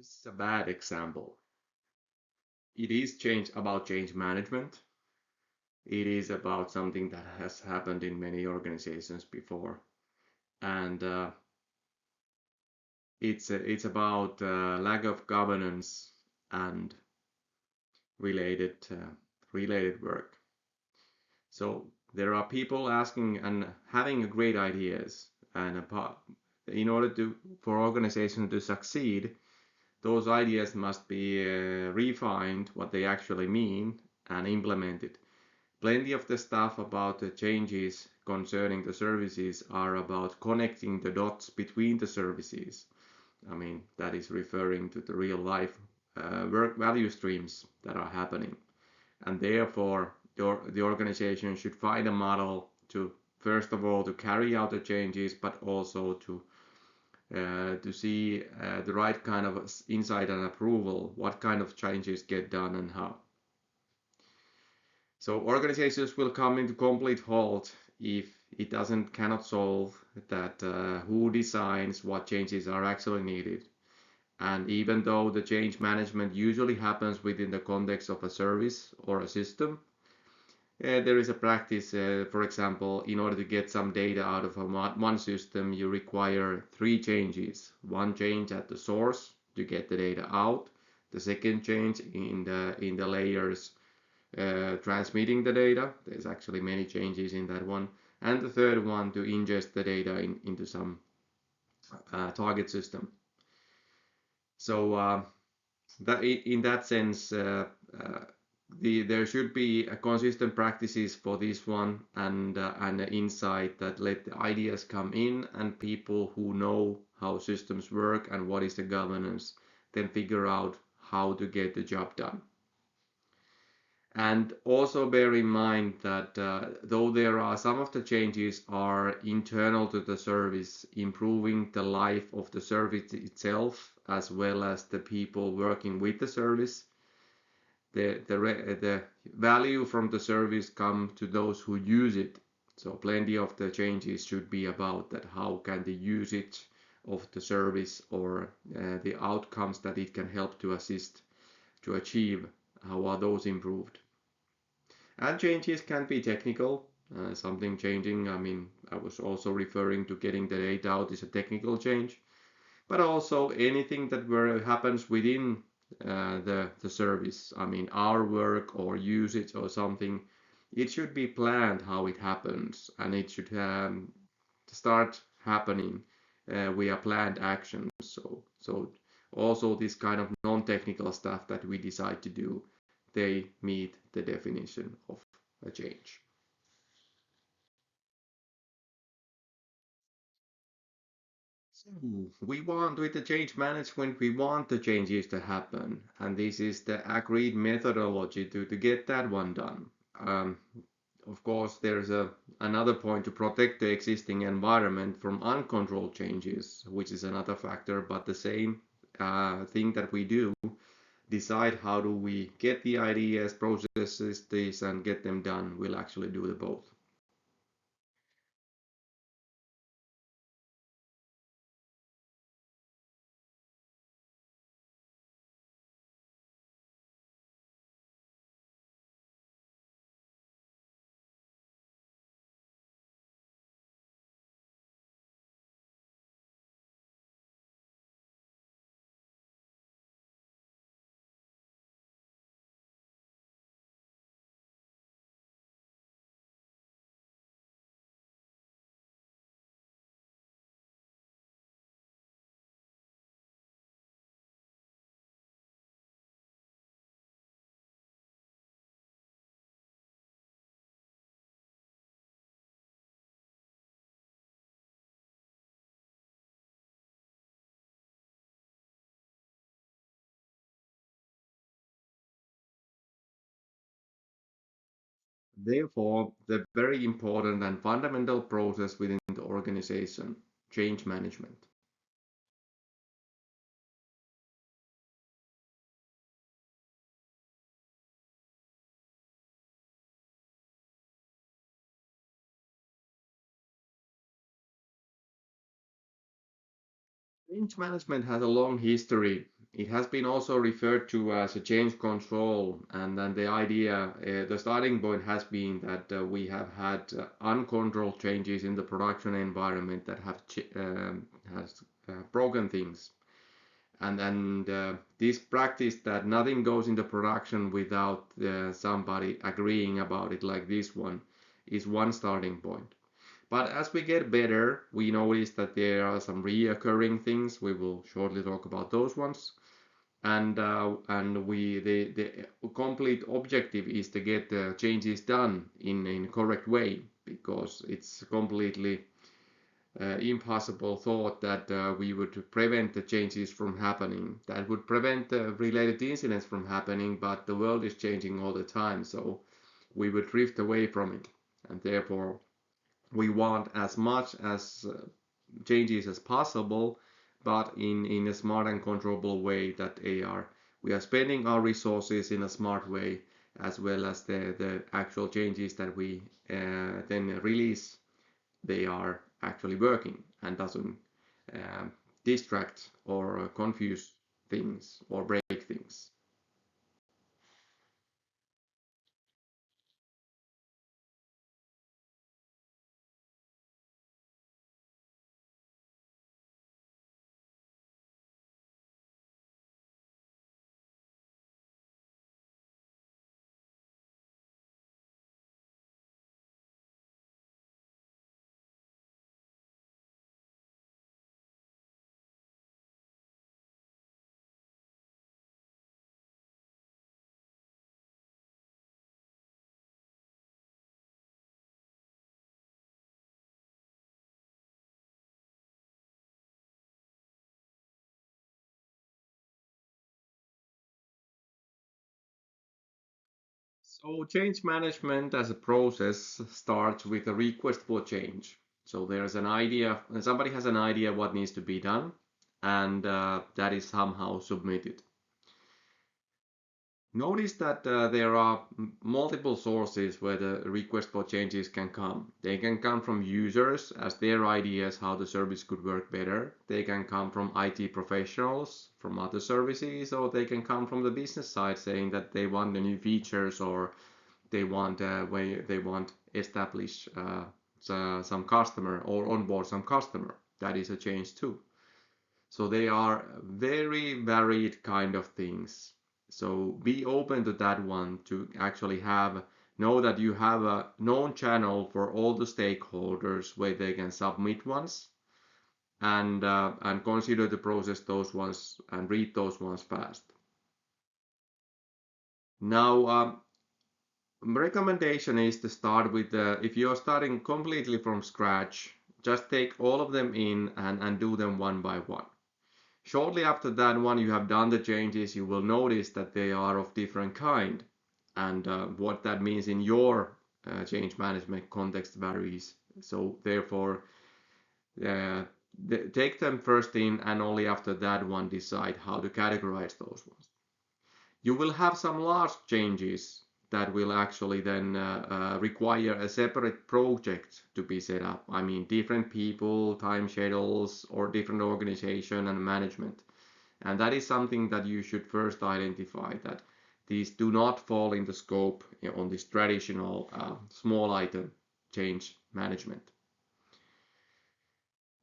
This is a bad example. It is about change management. It is about something that has happened in many organizations before, and it's about lack of governance and related related work. So there are people asking and having great ideas, and in order for organization to succeed, those ideas must be refined, what they actually mean, and implemented. Plenty of the stuff about the changes concerning the services are about connecting the dots between the services. I mean, that is referring to the real life work value streams that are happening. And therefore, the organization should find a model to, first of all, to carry out the changes, but also to see the right kind of insight and approval, what kind of changes get done and how. So organizations will come into complete halt if it cannot solve that who designs what changes are actually needed. And even though the change management usually happens within the context of a service or a system, there is a practice, for example, in order to get some data out of one system, you require three changes. One change at the source to get the data out, the second change in the layers transmitting the data. There's actually many changes in that one. And the third one to ingest the data into some target system. So that in that sense, there should be a consistent practices for this one and an insight that let the ideas come in and people who know how systems work and what is the governance then figure out how to get the job done. And also bear in mind that though there are some of the changes are internal to the service, improving the life of the service itself as well as the people working with the service, the value from the service come to those who use it. So plenty of the changes should be about that how can the usage of the service or the outcomes that it can help to assist to achieve, how are those improved. And changes can be technical, something changing. I mean, I was also referring to getting the data out is a technical change, but also anything that happens within the service. I mean, our work or usage or something, it should be planned how it happens, and it should start happening via planned actions. So also this kind of non-technical stuff that we decide to do, they meet the definition of a change. So we want, with the change management, we want the changes to happen, and this is the agreed methodology to get that one done. Um, of course, there's another point to protect the existing environment from uncontrolled changes, which is another factor, but the same thing that we do, decide how do we get the ideas, processes, this, and get them done, we'll actually do the both. Therefore, the very important and fundamental process within the organization, change management. Change management has a long history, It has been also referred to as a change control, and then the idea, the starting point has been that we have had uncontrolled changes in the production environment that have has broken things. And this practice that nothing goes into production without somebody agreeing about it, like this one, is one starting point. But as we get better, we notice that there are some reoccurring things. We will shortly talk about those ones. And the complete objective is to get the changes done in correct way, because it's completely impossible thought that we would prevent the changes from happening. That would prevent the related incidents from happening, but the world is changing all the time, so we would drift away from it. And therefore, we want as much as changes as possible, but in a smart and controllable way, that we are spending our resources in a smart way, as well as the actual changes that we then release, they are actually working and doesn't distract or confuse things or break things. So change management as a process starts with a request for change. So there's an idea, and somebody has an idea what needs to be done, and that is somehow submitted. Notice that there are multiple sources where the request for changes can come. They can come from users as their ideas how the service could work better. They can come from IT professionals from other services, or they can come from the business side saying that they want the new features, or they want establish some customer or onboard some customer. That is a change too. So they are very varied kind of things. So be open to that one, to actually know that you have a known channel for all the stakeholders where they can submit ones, and consider to process those ones and read those ones fast. Now, recommendation is to start with if you're starting completely from scratch, just take all of them in and do them one by one. Shortly after that one you have done the changes, you will notice that they are of different kind, and what that means in your change management context varies. So therefore, uh, take them first in, and only after that one decide how to categorize those ones. You will have some large changes that will actually then require a separate project to be set up. I mean, different people, time schedules, or different organization and management. And that is something that you should first identify, that these do not fall in the scope on this traditional small item change management.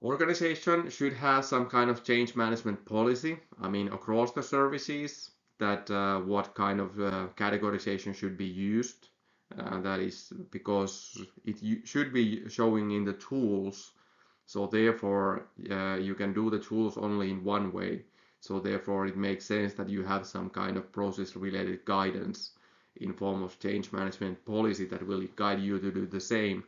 Organization should have some kind of change management policy, I mean, across the services, that what kind of categorization should be used. That is because it should be showing in the tools. So therefore, you can do the tools only in one way. So therefore, it makes sense that you have some kind of process-related guidance in form of change management policy that will guide you to do the same.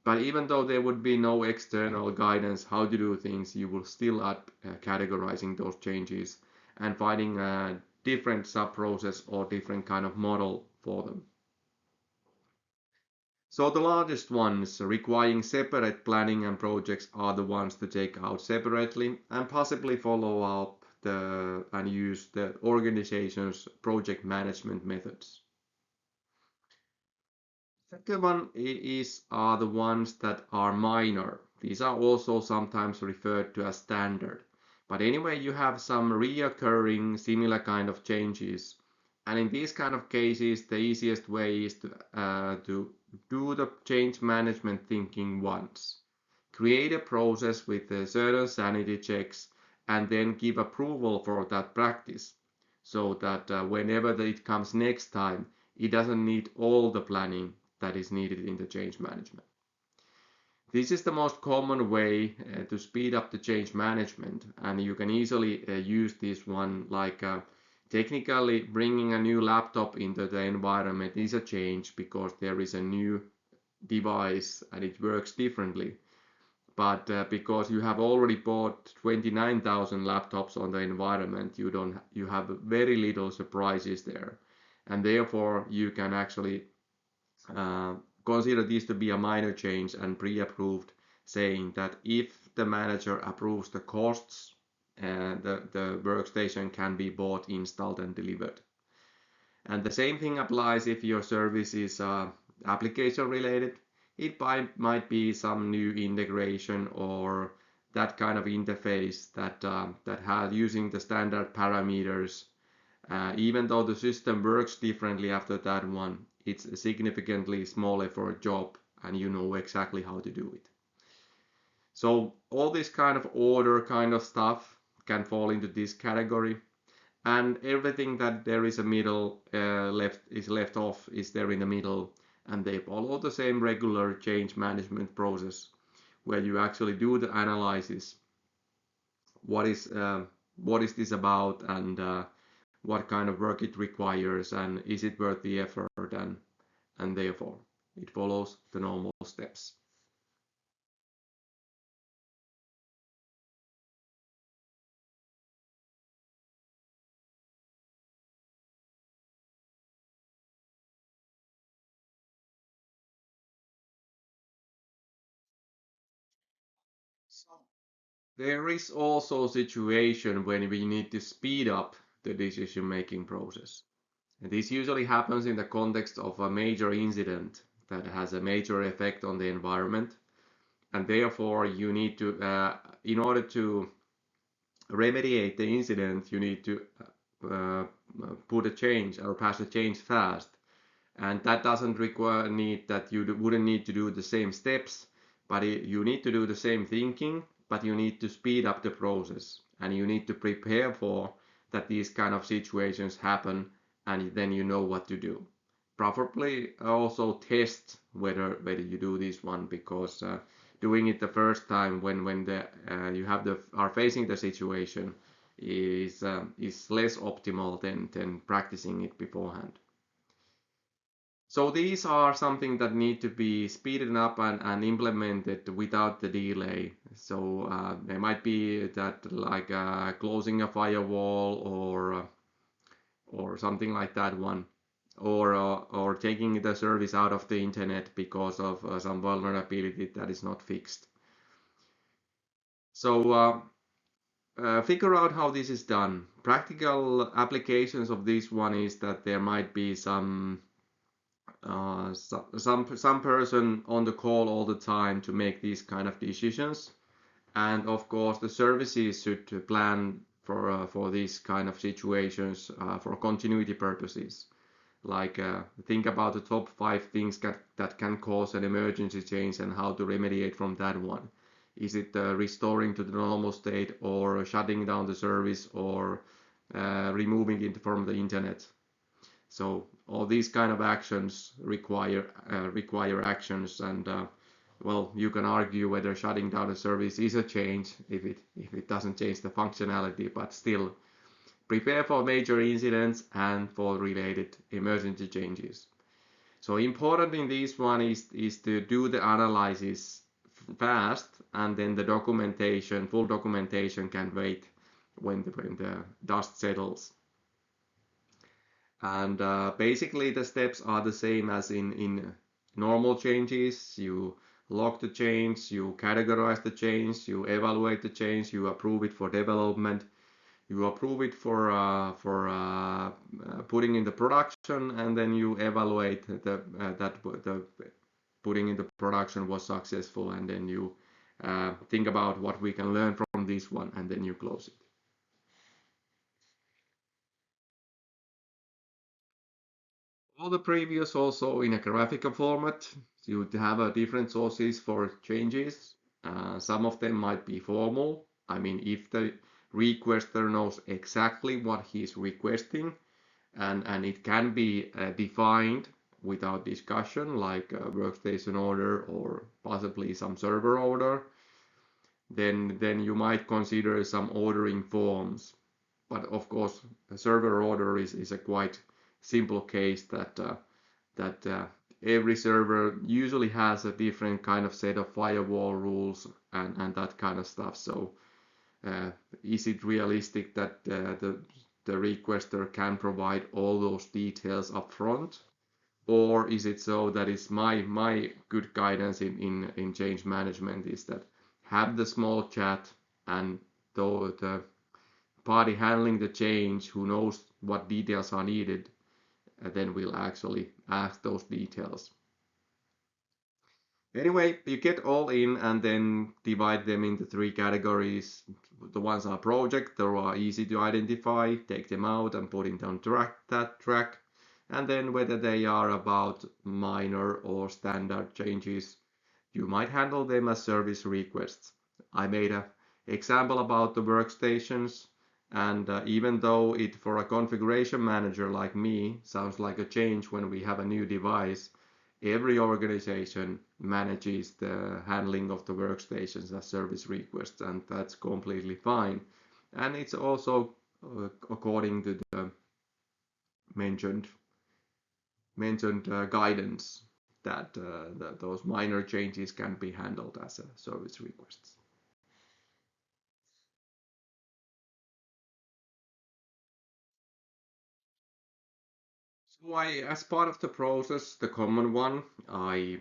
But even though there would be no external guidance how to do things, you will still up categorizing those changes and finding a different sub-process or different kind of model for them. So the largest ones requiring separate planning and projects are the ones to take out separately and possibly follow up and use the organization's project management methods. Second one are the ones that are minor. These are also sometimes referred to as standard. But anyway, you have some reoccurring similar kind of changes. And in these kind of cases, the easiest way is to do the change management thinking once. Create a process with certain sanity checks and then give approval for that practice so that whenever it comes next time, it doesn't need all the planning that is needed in the change management. This is the most common way to speed up the change management, and you can easily use this one like technically bringing a new laptop into the environment is a change because there is a new device and it works differently. But because you have already bought 29,000 laptops on the environment, you have very little surprises there, and therefore you can actually uh, consider this to be a minor change and pre-approved, saying that if the manager approves the costs, the workstation can be bought, installed, and delivered. And the same thing applies if your service is application related. It might be some new integration or that kind of interface that has using the standard parameters. Even though the system works differently after that one, it's a significantly smaller for a job and you know exactly how to do it. So all this kind of order kind of stuff can fall into this category, and everything that there is a middle left off is there in the middle, and they follow the same regular change management process where you actually do the analysis. What is this about, and what kind of work it requires, and is it worth the effort, and therefore it follows the normal steps. So there is also a situation when we need to speed up the decision-making process. And this usually happens in the context of a major incident that has a major effect on the environment, and therefore you need to, in order to remediate the incident, you need to uh, put a change or pass a change fast, and that doesn't require need that you wouldn't need to do the same steps, but you need to do the same thinking, but you need to speed up the process and you need to prepare for that these kind of situations happen, and then you know what to do. Probably also test whether you do this one, because doing it the first time when the you have the are facing the situation is less optimal than practicing it beforehand. So these are something that need to be speeded up and implemented without the delay. So there might be that like closing a firewall or something like that one, or taking the service out of the internet because of some vulnerability that is not fixed. So figure out how this is done. Practical applications of this one is that there might be some person on the call all the time to make these kind of decisions, and of course the services should plan for these kind of situations for continuity purposes. Like think about the top 5 things that can cause an emergency change and how to remediate from that one. Is it restoring to the normal state, or shutting down the service, or removing it from the internet? So all these kind of actions require actions, and well, you can argue whether shutting down a service is a change if it doesn't change the functionality, but still prepare for major incidents and for related emergency changes. So important in this one is to do the analysis fast, and then the documentation, full documentation can wait when the dust settles. And basically the steps are the same as in normal changes. You log the change, you categorize the change, you evaluate the change, you approve it for development, you approve it for putting in the production, and then you evaluate that the putting in the production was successful, and then you think about what we can learn from this one, and then you close it. All the previous also in a graphical format. You have different sources for changes. Some of them might be formal. I mean, if the requester knows exactly what he's requesting, and it can be defined without discussion, like a workstation order or possibly some server order, then you might consider some ordering forms. But of course, a server order is a quite simple case that every server usually has a different kind of set of firewall rules and that kind of stuff. So is it realistic that the requester can provide all those details up front? Or is it so that is my good guidance in change management is that have the small chat, and the party handling the change who knows what details are needed, then we'll actually ask those details. Anyway, you get all in and then divide them into three categories. The ones are project, they are easy to identify, take them out and put it on that track. And then whether they are about minor or standard changes, you might handle them as service requests. I made an example about the workstations, and even though it for a configuration manager like me sounds like a change when we have a new device, every organization manages the handling of the workstations as service requests, and that's completely fine. And it's also according to the mentioned guidance that those minor changes can be handled as a service requests. So as part of the process, the common one, I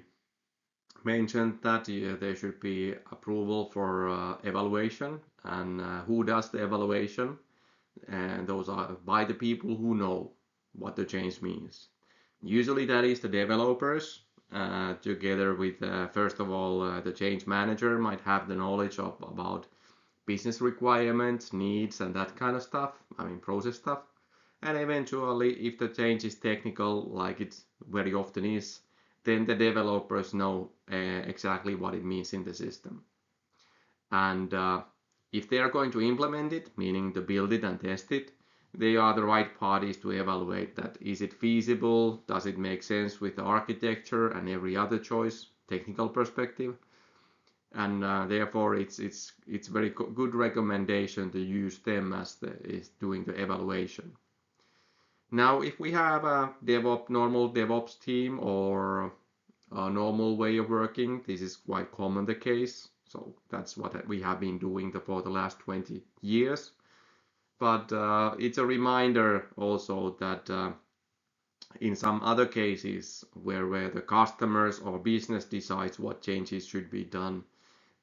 mentioned that there should be approval for evaluation, and who does the evaluation? And those are by the people who know what the change means. Usually that is the developers, together with, first of all, the change manager might have the knowledge about business requirements, needs, and that kind of stuff, I mean process stuff. And eventually, if the change is technical, like it very often is, then the developers know exactly what it means in the system. And if they are going to implement it, meaning to build it and test it, they are the right parties to evaluate that. Is it feasible? Does it make sense with the architecture and every other choice, technical perspective? And therefore, it's very good recommendation to use them as is doing the evaluation. Now, if we have a normal DevOps team or a normal way of working, this is quite common the case. So that's what we have been doing for the last 20 years. But it's a reminder also that in some other cases where the customers or business decides what changes should be done,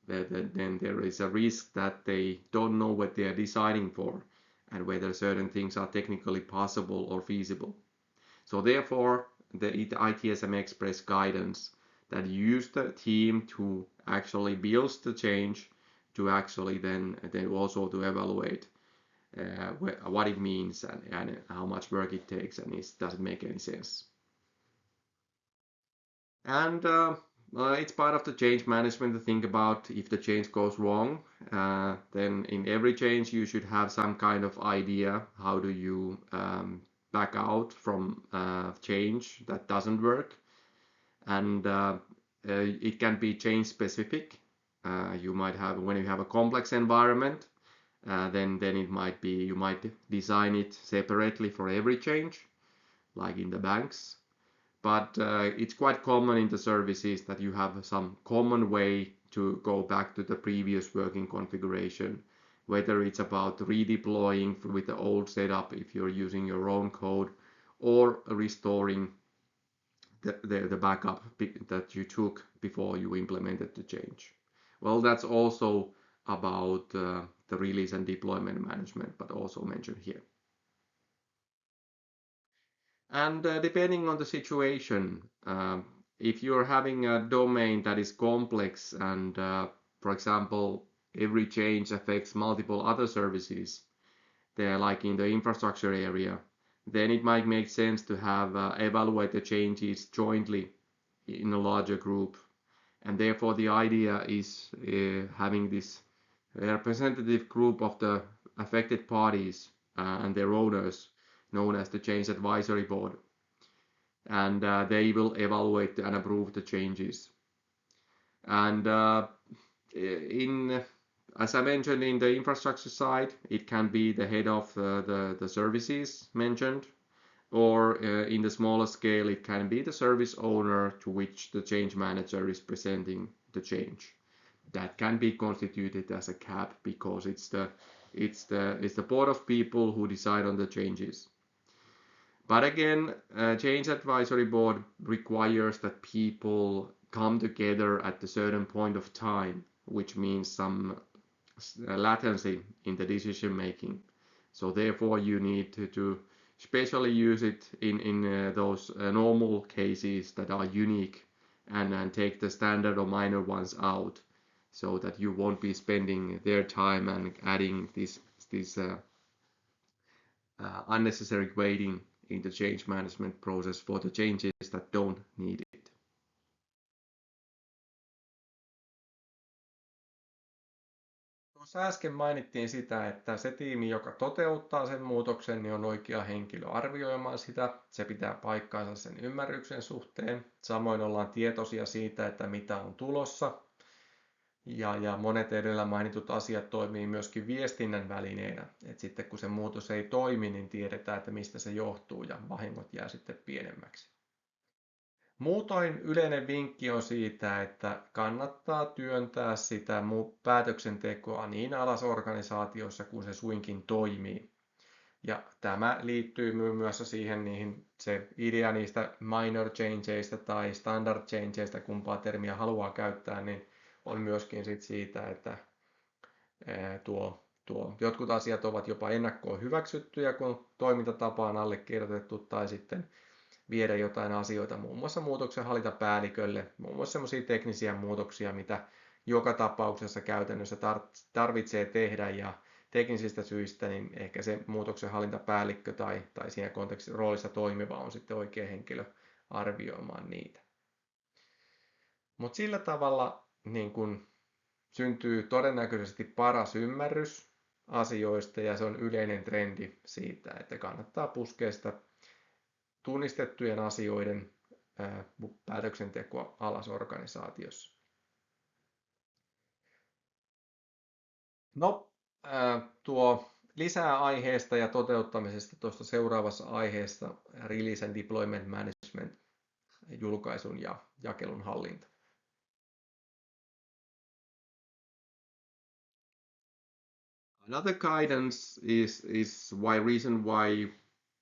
then there is a risk that they don't know what they are deciding for and whether certain things are technically possible or feasible. So therefore, the ITSM Express guidance that use the team to actually build the change to actually then also to evaluate what it means and how much work it takes and does it make any sense. And it's part of the change management to think about if the change goes wrong. Then in every change you should have some kind of idea how do you back out from change that doesn't work. And it can be change specific. You might have when you have a complex environment, then it might be you might design it separately for every change, like in the banks. But it's quite common in the services that you have some common way to go back to the previous working configuration, whether it's about redeploying with the old setup if you're using your own code, or restoring the backup that you took before you implemented the change. Well, that's also about the release and deployment management, but also mentioned here. And depending on the situation, if you're having a domain that is complex and for example, every change affects multiple other services, there like in the infrastructure area, then it might make sense to have evaluate the changes jointly in a larger group. And therefore the idea is having this representative group of the affected parties and their owners, known as the Change Advisory Board. And they will evaluate and approve the changes. And as I mentioned, in the infrastructure side, it can be the head of the services mentioned, or in the smaller scale, it can be the service owner to which the change manager is presenting the change. That can be constituted as a CAB because it's the board of people who decide on the changes. But again, change advisory board requires that people come together at a certain point of time, which means some latency in the decision making. So therefore you need to especially use it in those normal cases that are unique, and take the standard or minor ones out, so that you won't be spending their time and adding this unnecessary waiting in the change management process for the changes that don't need it. Tuossa äsken mainittiin sitä, että se tiimi, joka toteuttaa sen muutoksen, niin on oikea henkilö arvioimaan sitä. Se pitää paikkaansa sen ymmärryksen suhteen. Samoin ollaan tietoisia siitä, että mitä on tulossa. Ja monet edellä mainitut asiat toimii myöskin viestinnän välineenä. Et sitten kun se muutos ei toimi, niin tiedetään, että mistä se johtuu ja vahingot jää sitten pienemmäksi. Muutoin yleinen vinkki on siitä, että kannattaa työntää sitä päätöksentekoa niin alas organisaatiossa kuin se suinkin toimii. Ja tämä liittyy myös siihen se idea niistä minor changeista tai standard changeista, kumpaa termiä haluaa käyttää, niin on myöskin siitä, että jotkut asiat ovat jopa ennakkoon hyväksyttyjä, kun toimintatapa on allekirjoitettu, tai sitten viedä jotain asioita muun muassa muutoksenhallintapäällikölle, muun muassa sellaisia teknisiä muutoksia, mitä joka tapauksessa käytännössä tarvitsee tehdä, ja teknisistä syistä niin ehkä se muutoksenhallintapäällikkö tai siinä kontekstissa roolissa toimiva on sitten oikea henkilö arvioimaan niitä. Mutta sillä tavalla niin kun syntyy todennäköisesti paras ymmärrys asioista, ja se on yleinen trendi siitä, että kannattaa puskea sitä tunnistettujen asioiden päätöksentekoa alas organisaatiossa. No, tuo lisää aiheesta ja toteuttamisesta tuosta seuraavassa aiheesta, Release and Deployment Management, julkaisun ja jakelun hallinta. Another guidance is reason why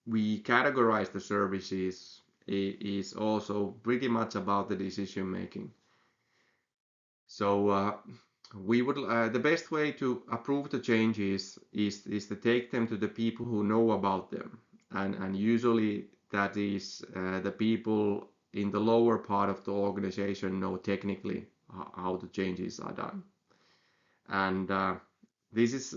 we categorize the services is also pretty much about the decision making. So the best way to approve the changes is to take them to the people who know about them, and usually that is the people in the lower part of the organization know technically how the changes are done. And this is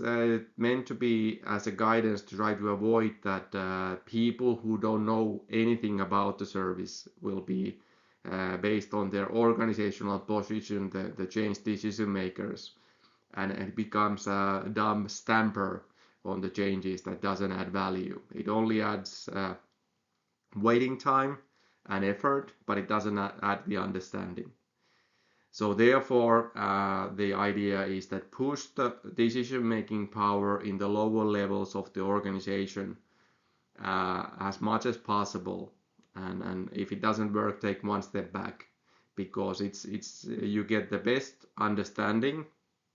meant to be as a guidance to try to avoid that people who don't know anything about the service will be based on their organizational position, the change decision makers, and it becomes a dumb stamper on the changes that doesn't add value. It only adds waiting time and effort, but it doesn't add the understanding. So therefore, the idea is that push the decision-making power in the lower levels of the organization as much as possible, and if it doesn't work, take one step back, because it's you get the best understanding.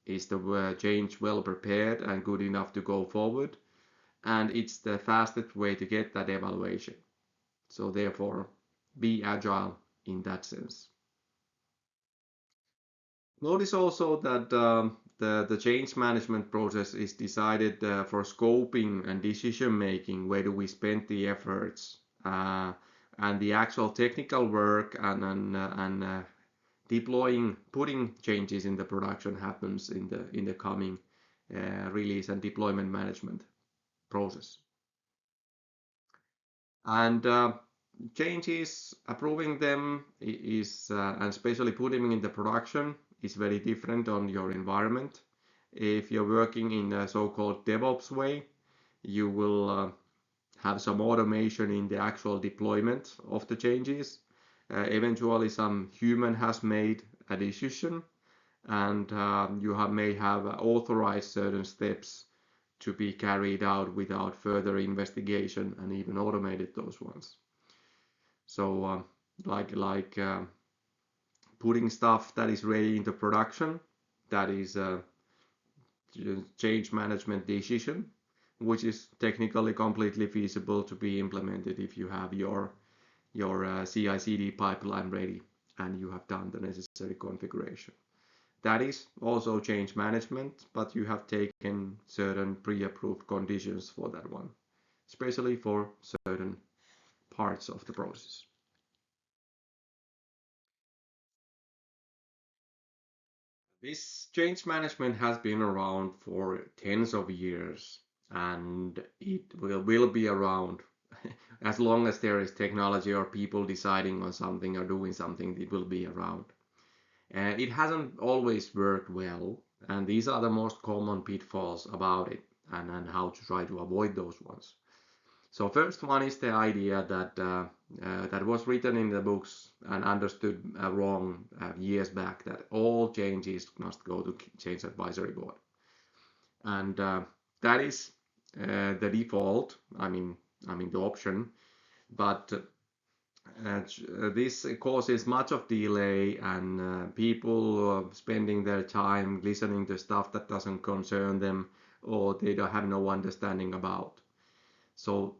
Is the change well prepared and good enough to go forward, and it's the fastest way to get that evaluation. So therefore, be agile in that sense. Notice also that the change management process is decided for scoping and decision making. Where do we spend the efforts, and the actual technical work and putting changes in the production happens in the coming release and deployment management process. And changes, approving them is, and especially putting them in the production is very different on your environment. If you're working in a so-called DevOps way, you will have some automation in the actual deployment of the changes. Eventually some human has made a decision, and you may have authorized certain steps to be carried out without further investigation, and even automated those ones. So like putting stuff that is ready into production, that is a change management decision, which is technically completely feasible to be implemented if you have your CI/CD pipeline ready and you have done the necessary configuration. That is also change management, but you have taken certain pre-approved conditions for that one, especially for certain parts of the process. This change management has been around for tens of years, and it will be around as long as there is technology or people deciding on something or doing something. It will be around. It hasn't always worked well, and these are the most common pitfalls about it, and how to try to avoid those ones. So first one is the idea that that was written in the books and understood wrong years back, that all changes must go to change advisory board, and that is the default. I mean the option, but this causes much of delay, and people spending their time listening to stuff that doesn't concern them or they don't have no understanding about. So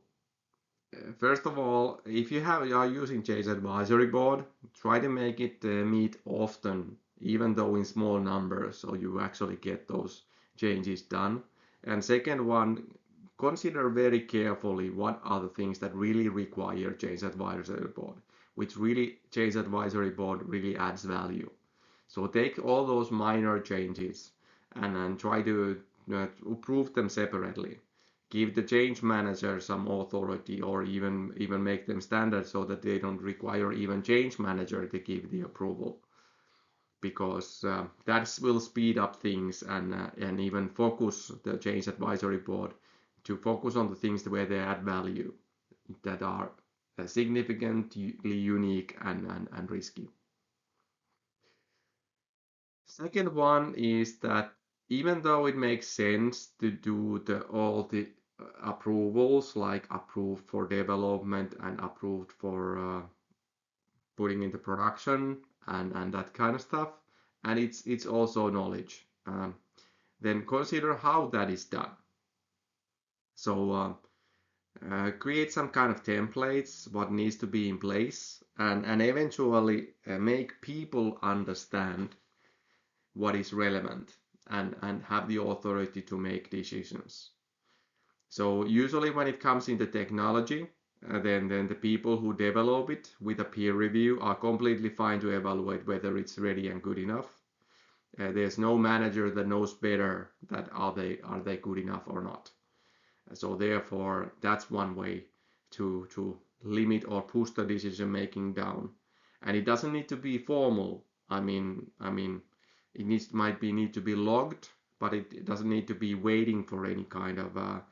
first of all, if you are using change advisory board, try to make it meet often, even though in small numbers, so you actually get those changes done. And second one, consider very carefully what are the things that really require change advisory board, which really change advisory board really adds value. So take all those minor changes and try to approve them separately. Give the change manager some authority, or even make them standard so that they don't require even change manager to give the approval, because that will speed up things, and even focus the change advisory board to focus on the things where they add value, that are significantly unique and risky. Second one is that even though it makes sense to do all the approvals, like approved for development and approved for putting into production and that kind of stuff, and it's also knowledge, then consider how that is done. So create some kind of templates, what needs to be in place, and eventually make people understand what is relevant, and have the authority to make decisions. So usually when it comes into technology, then the people who develop it with a peer review are completely fine to evaluate whether it's ready and good enough. There's no manager that knows better that are they good enough or not. So therefore, that's one way to limit or push the decision making down. And it doesn't need to be formal. I mean, it might need to be logged, but it doesn't need to be waiting for any kind of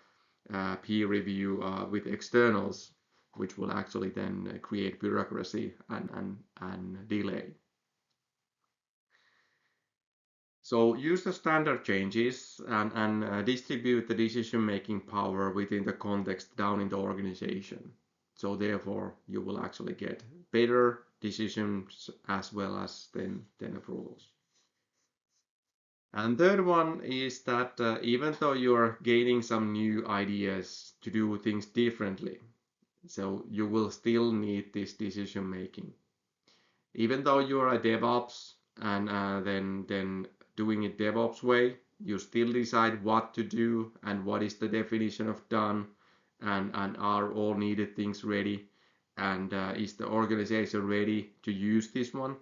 peer review with externals, which will actually then create bureaucracy and delay. So use the standard changes and distribute the decision-making power within the context down in the organization. So therefore, you will actually get better decisions as well as then approvals. And third one is that even though you are gaining some new ideas to do things differently, so you will still need this decision making. Even though you are a DevOps and then doing it DevOps way, you still decide what to do and what is the definition of done, and are all needed things ready, and is the organization ready to use this one.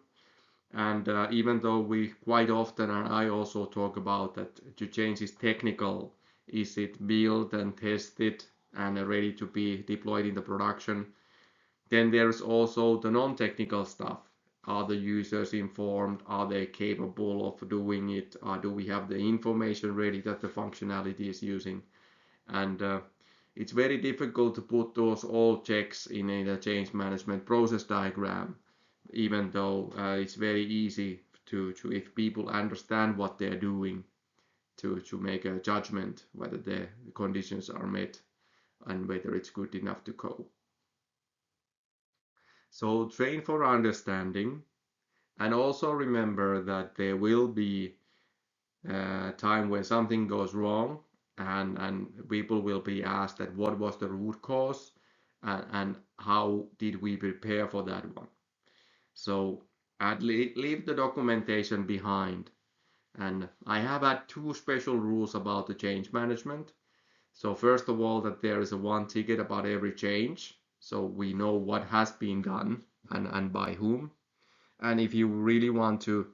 And even though we quite often, and I also talk about that to change is technical, is it built and tested and ready to be deployed in the production? Then there's also the non-technical stuff. Are the users informed? Are they capable of doing it? Do we have the information ready that the functionality is using? And it's very difficult to put those all checks in a change management process diagram, even though it's very easy to if people understand what they're doing to make a judgment whether the conditions are met and whether it's good enough to go. So train for understanding, and also remember that there will be a time when something goes wrong, and people will be asked that what was the root cause, and how did we prepare for that one. So leave the documentation behind. And I have had two special rules about the change management. So first of all, that there is a one ticket about every change, so we know what has been done and by whom. And if you really want to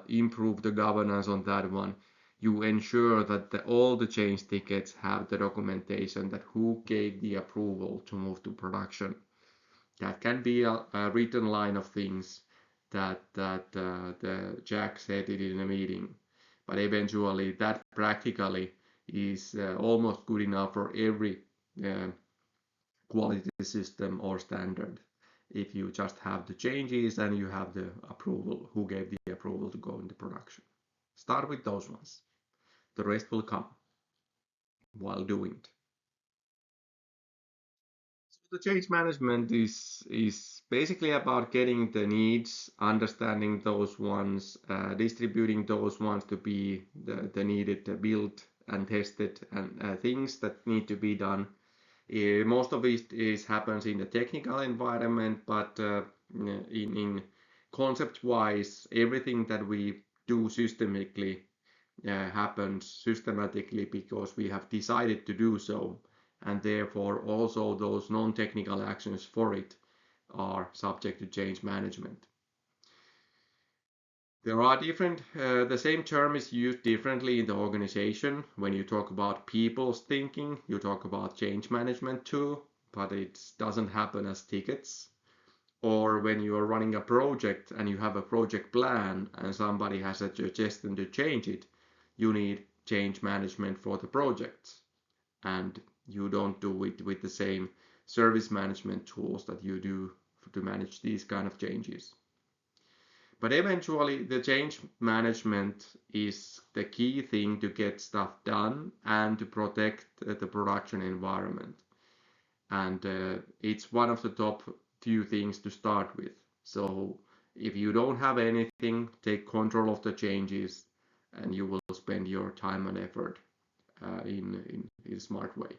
improve the governance on that one, you ensure that all the change tickets have the documentation that who gave the approval to move to production. That can be a written line of things that the Jack said it in a meeting, but eventually that practically is almost good enough for every uh, quality system or standard. If you just have the changes and you have the approval, who gave the approval to go into production. Start with those ones. The rest will come while doing it. The change management is basically about getting the needs, understanding those ones, distributing those ones to be the needed built and tested and things that need to be done. Most of it happens in the technical environment, but in concept wise, everything that we do systemically happens systematically because we have decided to do so, and therefore also those non-technical actions for it are subject to change management. There are different, the same term is used differently in the organization. When you talk about people's thinking, you talk about change management too, but it doesn't happen as tickets. Or when you are running a project and you have a project plan and somebody has a suggestion to change it, you need change management for the project. And you don't do it with the same service management tools that you do to manage these kind of changes. But eventually, the change management is the key thing to get stuff done and to protect the production environment. And it's one of the top few things to start with. So if you don't have anything, take control of the changes and you will spend your time and effort in a smart way.